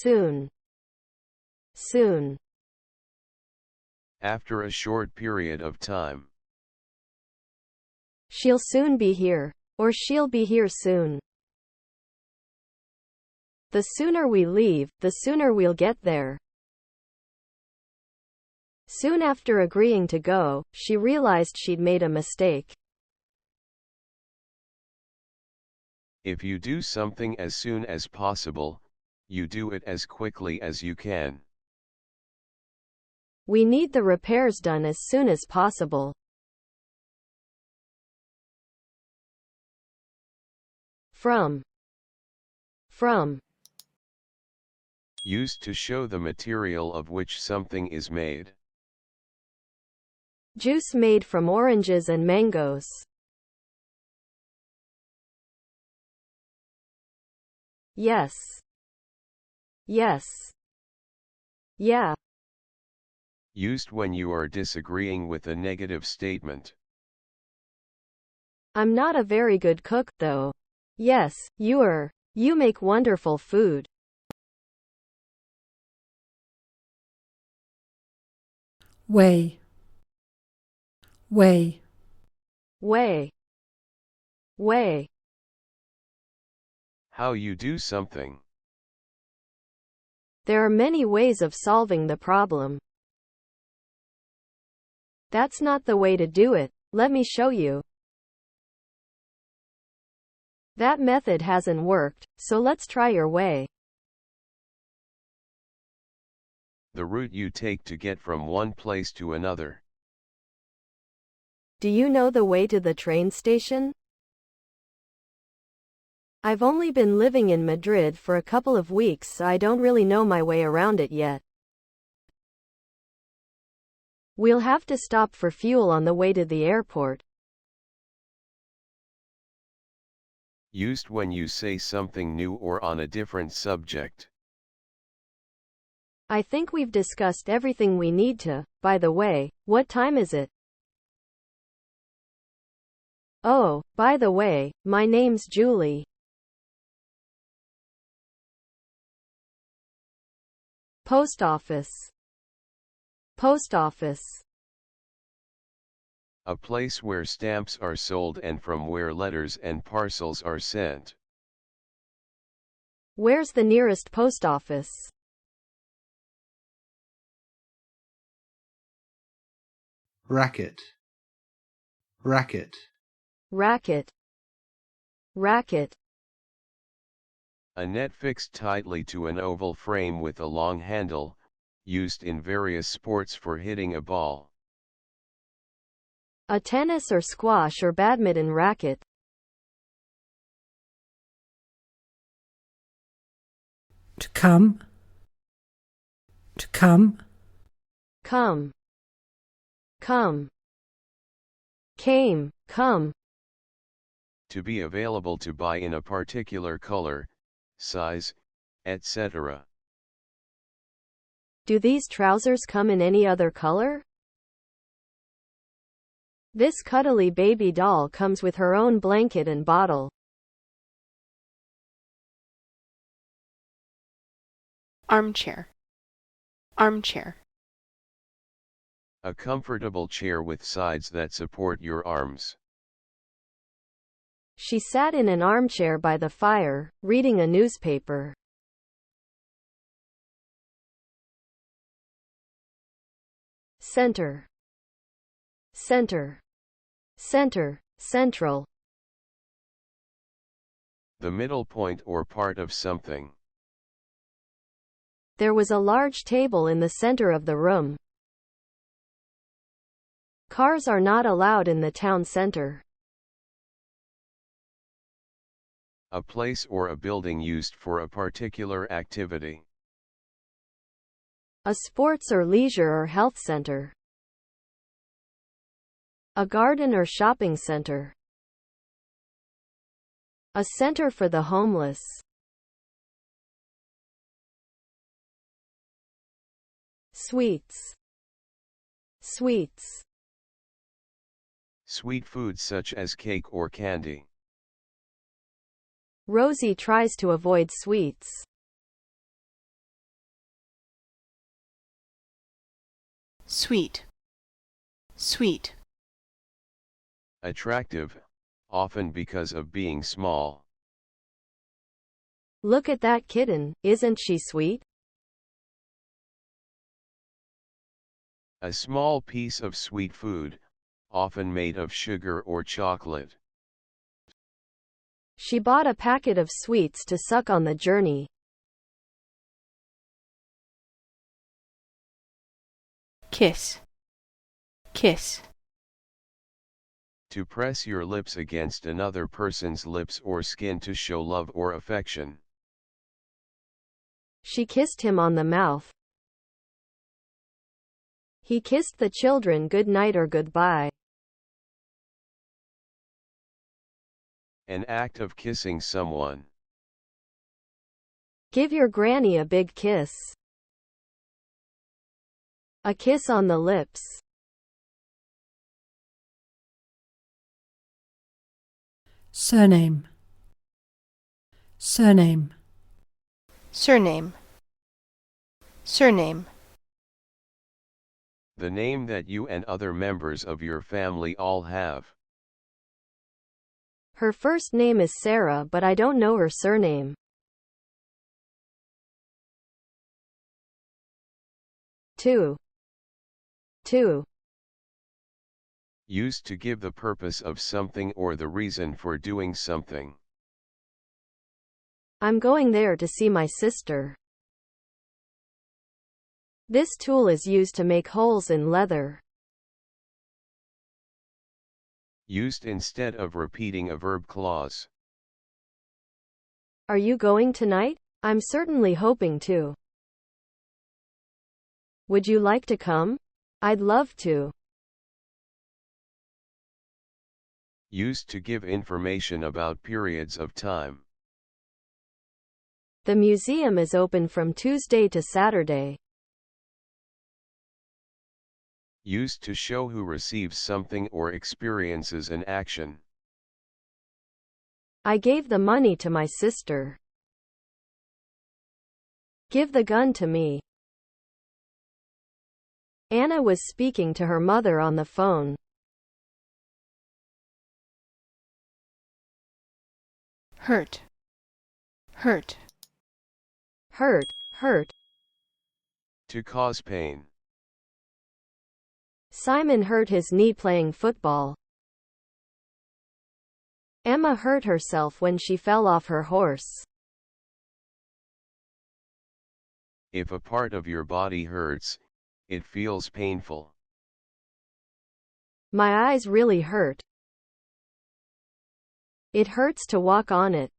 Soon. Soon. After a short period of time. She'll soon be here. Or she'll be here soon. The sooner we leave, the sooner we'll get there. Soon after agreeing to go, she realized she'd made a mistake. If you do something as soon as possible, you do it as quickly as you can. We need the repairs done as soon as possible. From. From. Used to show the material of which something is made. Juice made from oranges and mangoes. Yes. Yes. Yeah. Used when you are disagreeing with a negative statement. I'm not a very good cook, though. Yes, you are. You make wonderful food. Way. Way. Way. Way. How you do something. There are many ways of solving the problem. That's not the way to do it. Let me show you. That method hasn't worked, so let's try your way. The route you take to get from one place to another. Do you know the way to the train station? I've only been living in Madrid for a couple of weeks, so I don't really know my way around it yet. We'll have to stop for fuel on the way to the airport. Used when you say something new or on a different subject. I think we've discussed everything we need to. By the way, what time is it? Oh, by the way, my name's Julie. Post office. Post office. A place where stamps are sold and from where letters and parcels are sent. Where's the nearest post office? Racket. Racket. Racket. Racket. A net fixed tightly to an oval frame with a long handle, used in various sports for hitting a ball. A tennis or squash or badminton racket. To come. To come. Come. Come. Came. Come. To be available to buy in a particular color, size, etc. Do these trousers come in any other color? This cuddly baby doll comes with her own blanket and bottle. Armchair. Armchair. A comfortable chair with sides that support your arms. She sat in an armchair by the fire, reading a newspaper. Center. Center. Center. Central. The middle point or part of something. There was a large table in the center of the room. Cars are not allowed in the town center. A place or a building used for a particular activity. A sports or leisure or health center. A garden or shopping center. A center for the homeless. Sweets. Sweets. Sweet foods such as cake or candy. Rosie tries to avoid sweets. sweet, sweet, attractive, often because of being small. Look at that kitten, isn't she sweet? A small piece of sweet food, often made of sugar or chocolate. She bought a packet of sweets to suck on the journey. kiss, kiss, To press your lips against another person's lips or skin to show love or affection. She kissed him on the mouth. He kissed the children good night or goodbye. An act of kissing someone. Give your granny a big kiss. A kiss on the lips. Surname. Surname. surname, surname, The name that you and other members of your family all have. Her first name is Sarah, but I don't know her surname. Two. Used to give the purpose of something or the reason for doing something. I'm going there to see my sister. This tool is used to make holes in leather. Used instead of repeating a verb clause. Are you going tonight? I'm certainly hoping to. Would you like to come? I'd love to. Used to give information about periods of time. The museum is open from Tuesday to Saturday. Used to show who receives something or experiences an action. I gave the money to my sister. Give the gun to me. Anna was speaking to her mother on the phone. hurt, hurt, Hurt. To cause pain. Simon hurt his knee playing football. Emma hurt herself when she fell off her horse. If a part of your body hurts, it feels painful. My eyes really hurt. It hurts to walk on it.